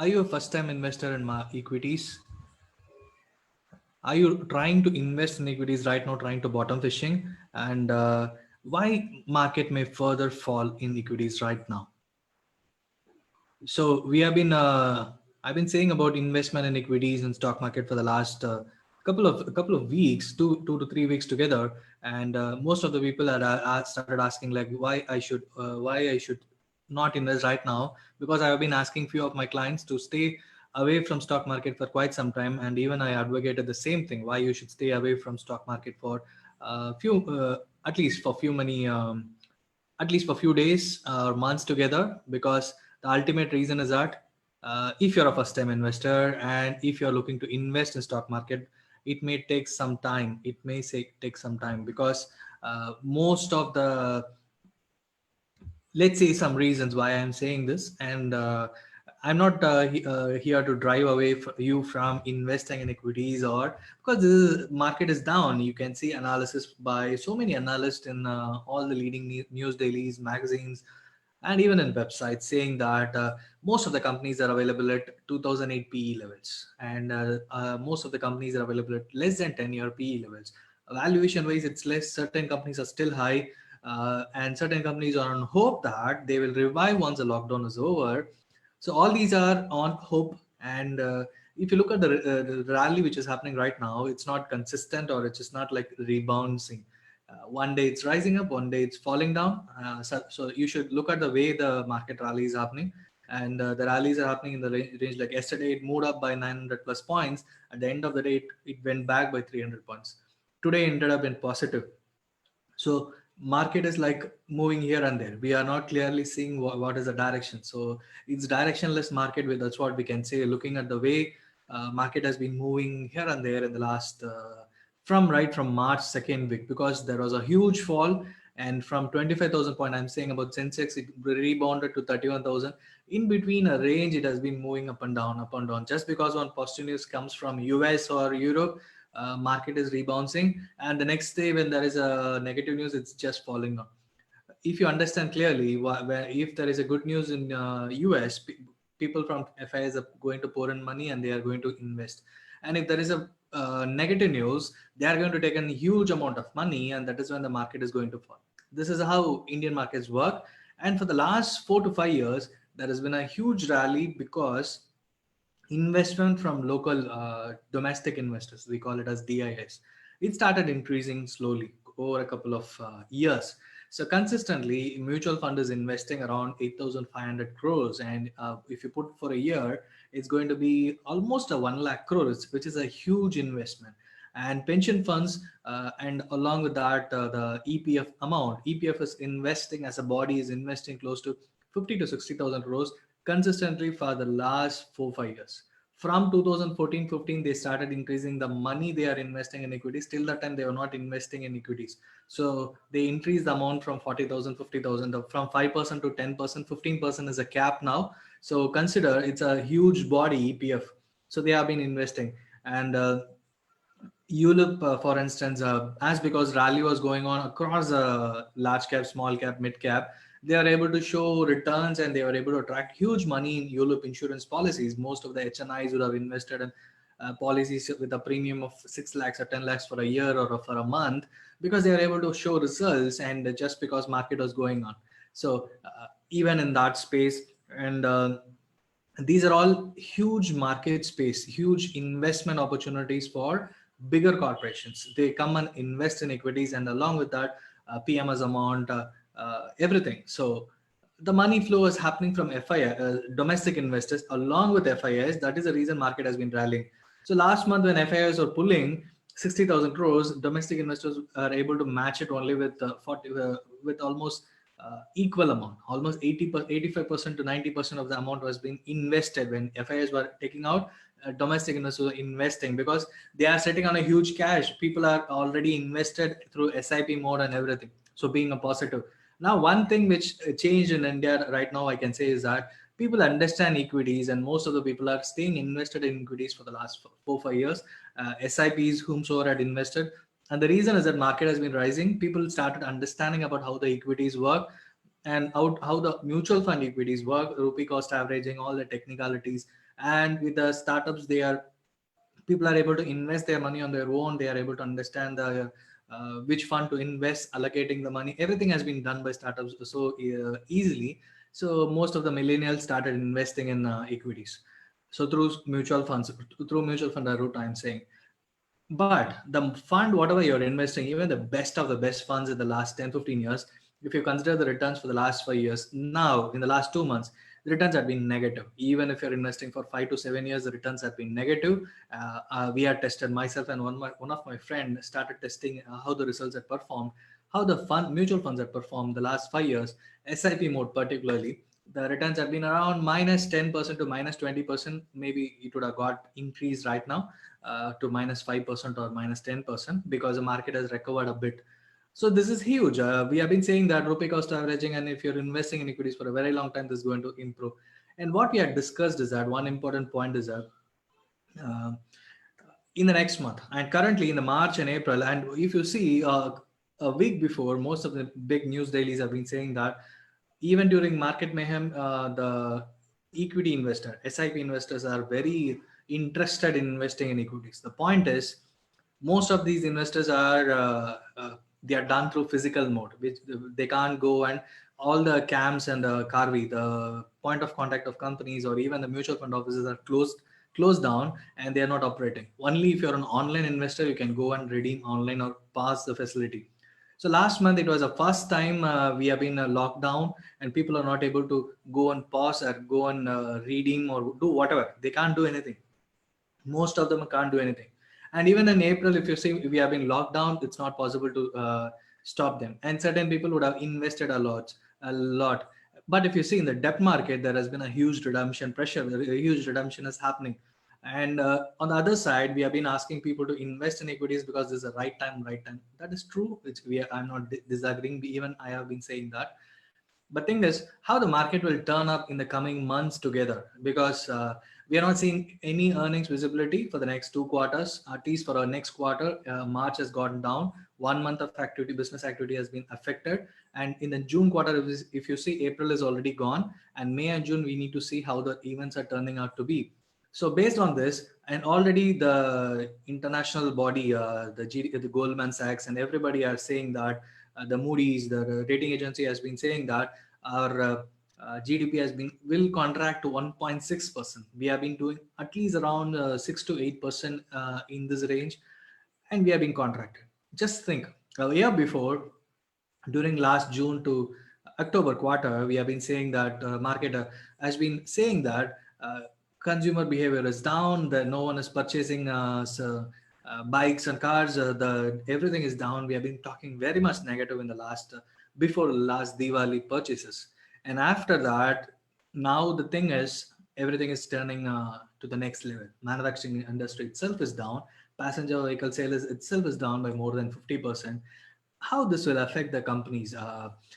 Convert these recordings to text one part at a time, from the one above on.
Are you a first time investor in equities? Are you trying to invest in equities right now, trying to bottom fishing? And why market may further fall in equities right now? So we have been I've been saying about investment in equities and stock market for the last couple of weeks, 2 to 3 weeks together, and most of the people are started asking like why I should not invest right now, because I have been asking few of my clients to stay away from stock market for quite some time, and even I advocated the same thing, why you should stay away from stock market for few at least for few many at least for few days or months together, because the ultimate reason is that if you're a first time investor and if you're looking to invest in stock market, it may take some time, take some time, because most of the, let's say, some reasons why I'm saying this, and I'm not here to drive away you from investing in equities, or because market is down. You can see analysis by so many analysts in all the leading news dailies, magazines, and even in websites, saying that most of the companies are available at 2008 PE levels, and most of the companies are available at less than 10-year PE levels. Valuation wise, it's less. Certain companies are still high, and certain companies are on hope that they will revive once the lockdown is over. So all these are on hope, and if you look at the rally which is happening right now, it's not consistent, or it's just not like rebounding. One day it's rising up, one day it's falling down. So you should look at the way the market rally is happening, and the rallies are happening in the range. Like yesterday, it moved up by 900 plus points. At the end of the day, it went back by 300 points. Today ended up in positive. So market is like moving here and there. We are not clearly seeing what is the direction. So it's directionless market. That's what we can say, looking at the way market has been moving here and there in the last from March second week, because there was a huge fall, and from 25,000 point, I'm saying about Sensex, it rebounded to 31,000. In between a range, it has been moving up and down, up and down. Just because one positive news comes from US or Europe, market is rebounding, and the next day when there is a negative news, it's just falling down. If you understand clearly, if there is a good news in US, people from FIs are going to pour in money and they are going to invest, and if there is a negative news, they are going to take a huge amount of money, and that is when the market is going to fall. This is how Indian markets work, and for the last 4 to 5 years, there has been a huge rally because investment from local domestic investors, we call it as DIS, it started increasing slowly over a couple of years. So consistently, mutual fund is investing around 8,500 crores, and if you put for a year, it's going to be almost a 1 lakh crores, which is a huge investment. And pension funds, and along with that, the EPF is investing, as a body is investing close to 50 to 60,000 crores consistently for the last 4 5 years. From 2014-15, they started increasing the money they are investing in equities. Till that time, they were not investing in equities. So they increased the amount from 40,000, 50,000, from 5% to 10%, 15% is a cap now. So consider it's a huge body EPF. So they have been investing. And ULIP, for instance, as because rally was going on across large cap, small cap, mid cap, they are able to show returns, and they were able to attract huge money in ULIP insurance policies. Most of the HNIs would have invested in policies with a premium of 6 lakhs or 10 lakhs for a year or for a month, because they are able to show results, and just because market was going on. So even in that space, and these are all huge market space, huge investment opportunities for bigger corporations. They come and invest in equities, and along with that, PMS amount, everything. So the money flow is happening from FII, domestic investors, along with FIIs. That is the reason market has been rallying. So last month, when FIIs were pulling 60,000 crores, domestic investors are able to match it only with 40, with almost equal amount. Almost 85% to 90% of the amount was being invested when FIIs were taking out. Domestic investors were investing, because they are sitting on a huge cash. People are already invested through SIP mode and everything. So being a positive. Now, one thing which changed in India right now, I can say, is that people understand equities, and most of the people are staying invested in equities for the last 4 5 years. SIPs, whomsoever had invested, and the reason is that market has been rising. People started understanding about how the equities work, and how the mutual fund equities work, rupee cost averaging, all the technicalities. And with the startups, people are able to invest their money on their own. They are able to understand the which fund to invest, allocating the money. Everything has been done by startups so easily. So most of the millennials started investing in equities. So through mutual funds, through mutual fund route, I'm saying. But the fund, whatever you're investing, even the best of the best funds in the last 10, 15 years, if you consider the returns for the last 5 years, now in the last 2 months, the returns have been negative. Even if you're investing for 5 to 7 years, the returns have been negative. We had tested, myself and one of my friends started testing how the results had performed, how the mutual funds had performed the last 5 years, SIP mode particularly. The returns have been around minus 10% to minus 20%. Maybe it would have got increased right now to minus 5% or minus 10% because the market has recovered a bit. So this is huge. We have been saying that rupee cost averaging, and if you're investing in equities for a very long time, this is going to improve. And what we had discussed is that one important point is that uh, in the next month and currently in the March and April, and if you see a week before, most of the big news dailies have been saying that even during market mayhem, the equity investor, SIP investors are very interested in investing in equities. The point is, most of these investors are they are done through physical mode, which they can't go, and all the CAMs and the Carvi, the point of contact of companies or even the mutual fund offices are closed down, and they are not operating. Only if you're an online investor, you can go and redeem online or pass the facility. So last month it was the first time we have been locked down, and people are not able to go and pause or go and redeem or do whatever. They can't do anything. Most of them can't do anything. And even in April, if you see we have been locked down, it's not possible to stop them. And certain people would have invested a lot. But if you see in the debt market, there has been a huge redemption pressure. A huge redemption is happening. And on the other side, we have been asking people to invest in equities because this is the right time, right time. That is true. I'm not disagreeing. Even I have been saying that. But thing is how the market will turn up in the coming months together, because we are not seeing any earnings visibility for the next 2 quarters. At least for our next quarter, March has gone down. 1 month of activity, business activity has been affected. And in the June quarter, if you see, April is already gone, and May and June we need to see how the events are turning out to be. So based on this, and already the international body, the Goldman Sachs and everybody are saying that the Moody's, the rating agency, has been saying that our GDP will contract to 1.6%. We have been doing at least around 6 to 8% in this range, and we have been contracted. Just think, a year before, during last June to October quarter, we have been saying that market has been saying that consumer behavior is down, that no one is purchasing bikes and cars, the everything is down. We have been talking very much negative in the last before last Diwali purchases. And after that, now the thing is, everything is turning to the next level. Manufacturing industry itself is down. Passenger vehicle sales itself is down by more than 50%. How this will affect the companies?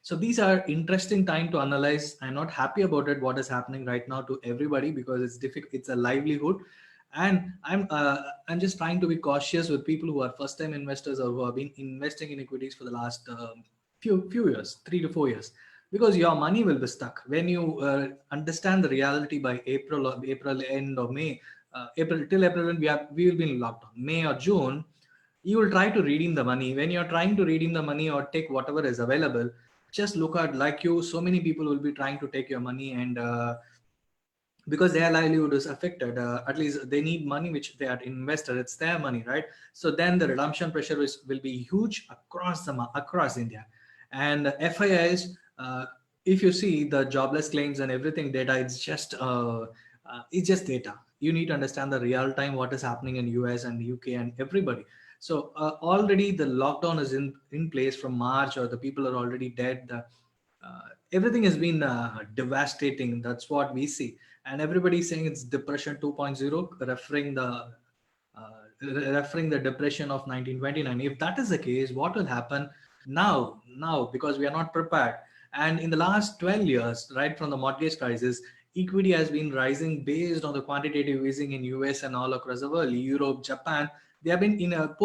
So these are interesting time to analyze. I'm not happy about it, what is happening right now to everybody, because it's difficult. It's a livelihood. And I'm just trying to be cautious with people who are first time investors or who have been investing in equities for the last few years, 3 to 4 years, because your money will be stuck when you understand the reality by April end or May. April when we will be in lockdown. May or June, you will try to redeem the money. When you're trying to redeem the money or take whatever is available, just look at, like you, so many people will be trying to take your money, and because their livelihood is affected, at least they need money which they are invested, it's their money, right? So then the redemption pressure will be huge across India. And FIIs, if you see the jobless claims and everything data, it's just data. You need to understand the real time what is happening in US and UK and everybody. So already the lockdown is in place from March, or the people are already dead. Everything has been devastating. That's what we see. And everybody is saying it's depression 2.0, referring the depression of 1929. If that is the case, what will happen now, because we are not prepared. And in the last 12 years, right from the mortgage crisis, equity has been rising based on the quantitative easing in US and all across the world, Europe, Japan. They have been they have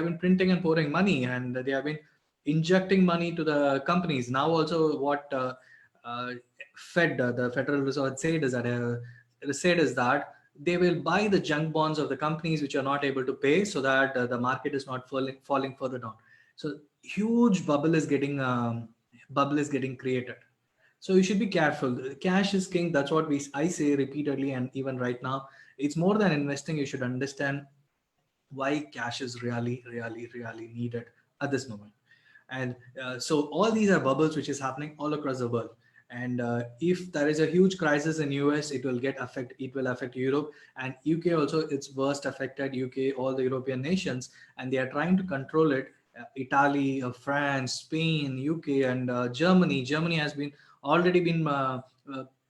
been printing and pouring money, and they have been injecting money to the companies. Now also what uh, the Federal Reserve said is that said is that they will buy the junk bonds of the companies which are not able to pay, so that the market is not falling further down. So huge bubble is getting created. So you should be careful. Cash is king. That's what I say repeatedly, and even right now, it's more than investing. You should understand why cash is really needed at this moment. And so all these are bubbles which is happening all across the world. And if there is a huge crisis in US, it will affect Europe and UK also. It's worst affected UK, all the European nations, and they are trying to control it. Italy, France, Spain, UK, and Germany has been already been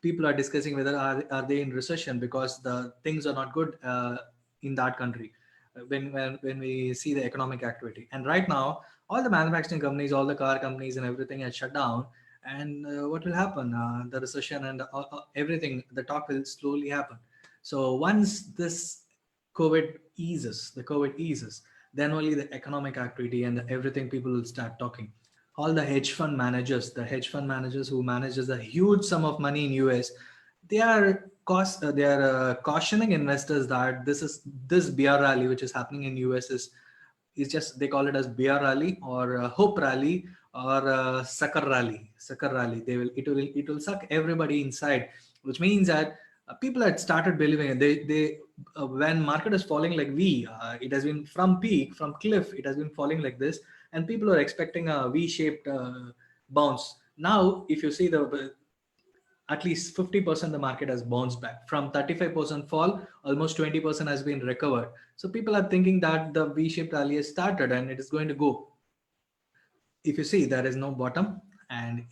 people are discussing whether are they in recession, because the things are not good in that country when we see the economic activity. And right now, all the manufacturing companies, all the car companies, and everything has shut down. And what will happen? The recession and everything, the talk will slowly happen. So once this COVID eases, then only the economic activity and everything people will start talking. All the hedge fund managers who manages a huge sum of money in US, they are cautioning investors that this bear rally which is happening in US is just, they call it as bear rally or hope rally or sucker rally. It will suck everybody inside, which means that people had started believing it. They When market is falling like it has been from peak, from cliff, it has been falling like this, and people are expecting a V-shaped bounce. Now if you see the at least 50% the market has bounced back from 35% fall. Almost 20% has been recovered. So people are thinking that the V-shaped rally has started and it is going to go. If you see, there is no bottom, and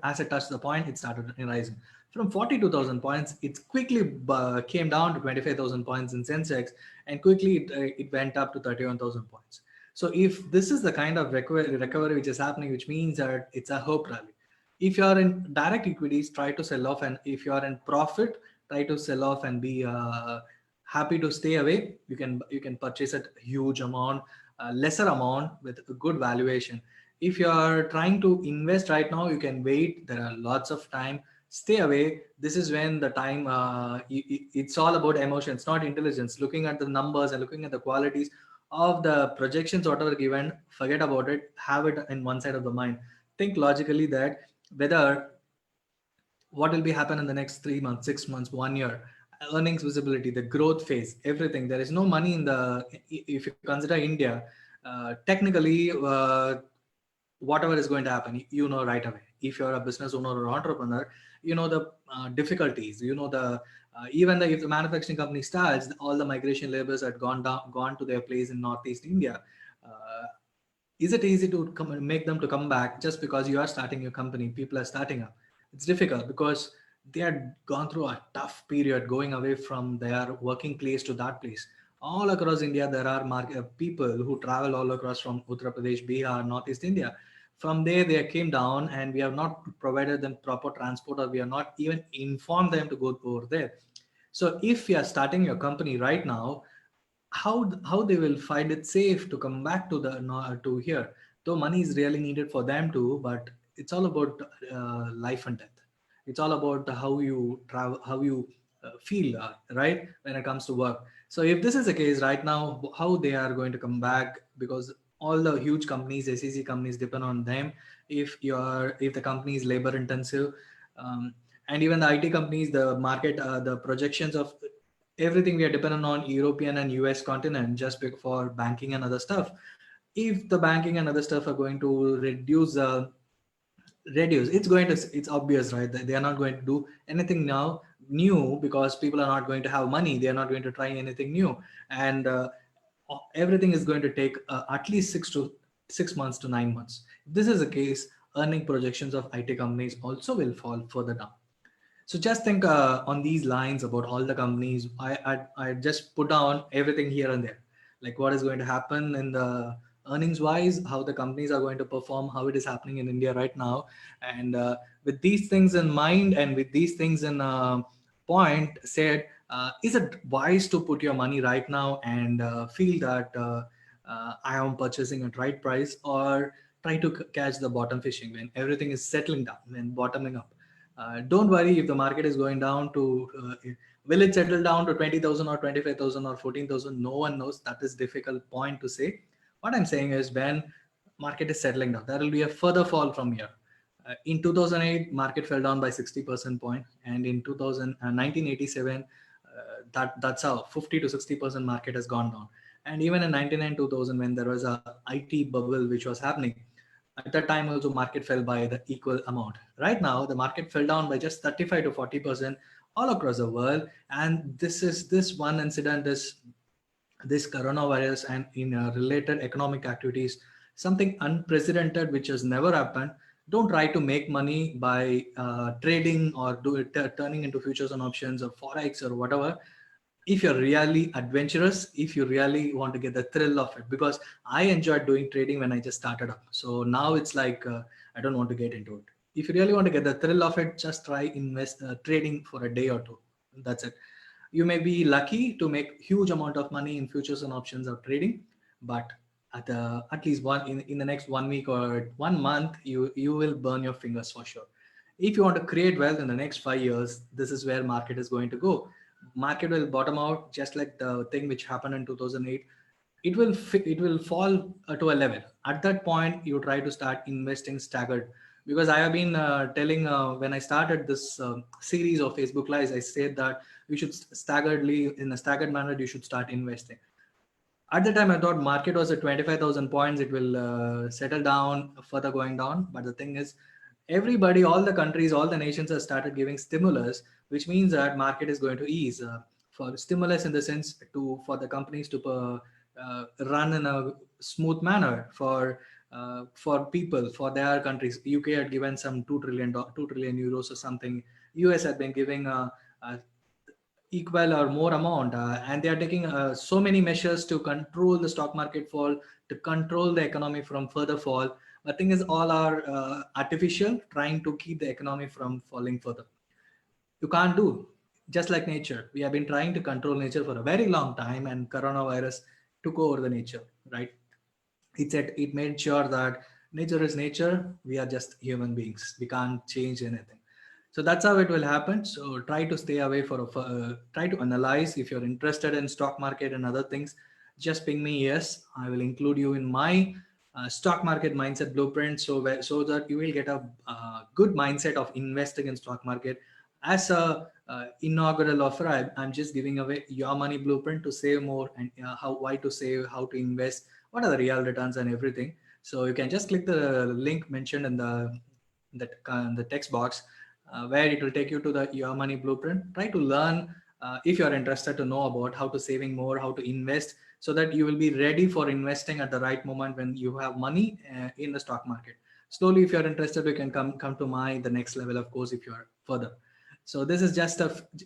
as it touched the point, it started rising from 42,000 points. It quickly came down to 25,000 points in Sensex, and quickly it went up to 31,000 points. So if this is the kind of recovery which is happening, which means that it's a hope rally. If you are in direct equities, try to sell off, and if you are in profit, try to sell off and be happy to stay away. You can purchase a huge amount, lesser amount with a good valuation. If you are trying to invest right now, you can wait. There are lots of time. Stay away. This is when the time it's all about emotions, not intelligence. Looking at the numbers and looking at the qualities of the projections whatever given, forget about it. Have it in one side of the mind. Think logically that whether what will be happen in the next 3 months, 6 months, 1 year, earnings visibility, the growth phase, everything. There is no money in the, if you consider India, technically, whatever is going to happen, right away. If you're a business owner or entrepreneur, the difficulties, if the manufacturing company starts, all the migration laborers had gone to their place in Northeast India. Is it easy to make them to come back just because you are starting your company? People are starting up. It's difficult because they had gone through a tough period going away from their working place to that place. All across India, there are people who travel all across from Uttar Pradesh, Bihar, Northeast India. From there, they came down, and we have not provided them proper transport, or we have not even informed them to go over there. So if you are starting your company right now, how they will find it safe to come back to the to here, though money is really needed for them too, but it's all about life and death. It's all about how you travel, how you feel, right, when it comes to work. So if this is the case right now, how they are going to come back? Because all the huge companies, SEC companies, depend on them. If the company is labor intensive, and even the IT companies, the market, the projections of everything, we are dependent on European and US continent just for banking and other stuff. If the banking and other stuff are going to reduce, it's obvious, right, that they are not going to do anything now new, because people are not going to have money. They are not going to try anything new, and everything is going to take at least 6 months to 9 months. If this is the case, earning projections of IT companies also will fall further down. So just think on these lines about all the companies. I just put down everything here and there, like what is going to happen in the earnings wise, how the companies are going to perform, how it is happening in India right now, and with these things in mind, and with these things in point said, is it wise to put your money right now and feel that I am purchasing at right price, or try to catch the bottom fishing when everything is settling down and bottoming up? Don't worry if the market is going down to Will it settle down to 20,000 or 25,000 or 14,000? No one knows. That is difficult point to say. What I'm saying is when market is settling down, there will be a further fall from here. In 2008, market fell down by 60% point, and in 2000, 1987, that's how 50 to 60% market has gone down. And even in 99 2000, when there was a IT bubble which was happening, at that time also market fell by the equal amount. Right now the market fell down by just 35 to 40% all across the world. And this one incident, this coronavirus and in related economic activities, something unprecedented which has never happened. Don't try to make money by trading or turning into futures and options or forex or whatever. If you're really adventurous, if you really want to get the thrill of it, because I enjoyed doing trading when I just started up. So now it's like I don't want to get into it. If you really want to get the thrill of it, just try invest trading for a day or two. That's it. You may be lucky to make huge amount of money in futures and options or trading, but at least one in the next 1 week or 1 month, you will burn your fingers for sure. If you want to create wealth in the next 5 years, this is where market is going to go. Market will bottom out just like the thing which happened in 2008. It will fall to a level. At that point you try to start investing staggered, because I have been telling when I started this series of Facebook lives, I said that you should staggeredly, in a staggered manner, you should start investing. At the time I thought market was at 25,000 points, it will settle down further going down. But the thing is, everybody, all the countries, all the nations have started giving stimulus, which means that market is going to ease. For stimulus in the sense to for the companies to run in a smooth manner for people, for their countries. UK had given some 2 trillion euros or something. US had been giving a equal or more amount, and they are taking so many measures to control the stock market fall, to control the economy from further fall. The thing is, all are artificial, trying to keep the economy from falling further. You can't do. Just like nature, we have been trying to control nature for a very long time, and coronavirus took over the nature, right? It made sure that nature is nature, we are just human beings, we can't change anything. So that's how it will happen. So try to stay away try to analyze. If you're interested in stock market and other things, just ping me. Yes, I will include you in my stock market mindset blueprint, so that you will get a good mindset of investing in stock market. As a inaugural offer, I'm just giving away your money blueprint to save more, and why to save, how to invest, what are the real returns and everything. So you can just click the link mentioned in the text box, where it will take you to the your money blueprint. Try to learn, if you are interested to know about how to saving more, how to invest, so that you will be ready for investing at the right moment when you have money in the stock market. Slowly, if you are interested, you can come to my the next level, of course, if you are further. So this is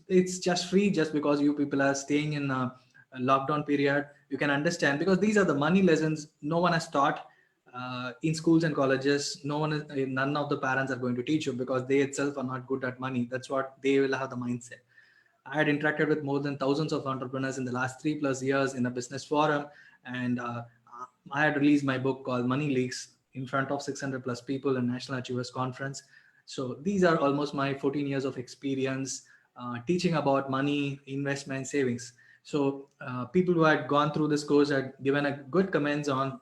it's just free, just because you people are staying in a lockdown period. You can understand, because these are the money lessons no one has taught in schools and colleges. None of the parents are going to teach you, because they itself are not good at money. That's what they will have the mindset. I had interacted with more than thousands of entrepreneurs in the last 3+ years in a business forum, and I had released my book called Money Leaks in front of 600 plus people in National Achievers Conference. So these are almost my 14 years of experience teaching about money, investment, savings. So people who had gone through this course had given a good comments on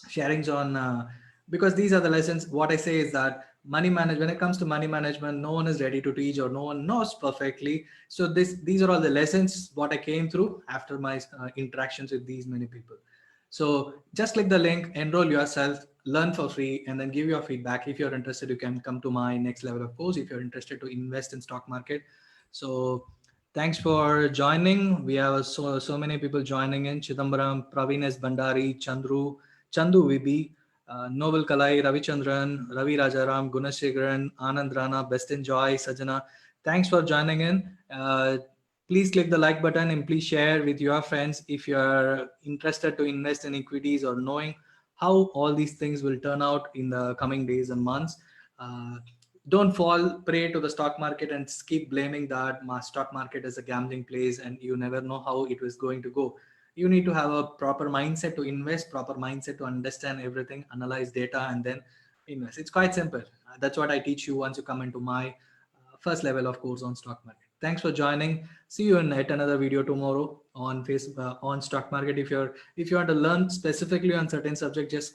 sharings on because these are the lessons. What I say is that money management, when it comes to money management, no one is ready to teach, or no one knows perfectly. So these are all the lessons what I came through after my interactions with these many people. So just click the link, enroll yourself, learn for free, and then give your feedback. If you're interested, you can come to my next level of course if you're interested to invest in stock market. So thanks for joining. We have so many people joining in: Chidambaram, Praveen S. Bandari, Chandu Vibi, Novel Kalai, Ravichandran, Ravi Rajaram, Gunashegaran, Anand Rana, Best Enjoy, Sajana. Thanks for joining in. Please click the like button and please share with your friends if you're interested to invest in equities or knowing how all these things will turn out in the coming days and months. Uh, don't fall prey to the stock market and keep blaming that stock market as a gambling place and you never know how it was going to go. You need to have a proper mindset to invest, proper mindset to understand everything, analyze data, and then invest. It's quite simple. That's what I teach you once you come into my first level of course on stock market. Thanks for joining. See you in yet another video tomorrow on Facebook on stock market. If you want to learn specifically on certain subject, just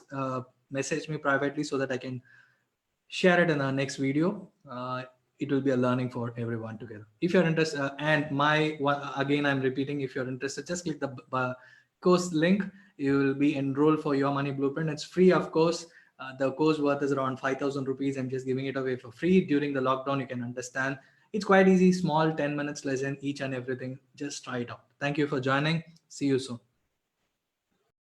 message me privately so that I can share it in our next video. It will be a learning for everyone together. If you're interested, and again, I'm repeating, if you're interested, just click the course link. You will be enrolled for Your Money Blueprint. It's free, of course. The course worth is around 5,000 rupees. I'm just giving it away for free during the lockdown. You can understand. It's quite easy, small 10 minutes lesson, each and everything. Just try it out. Thank you for joining. See you soon.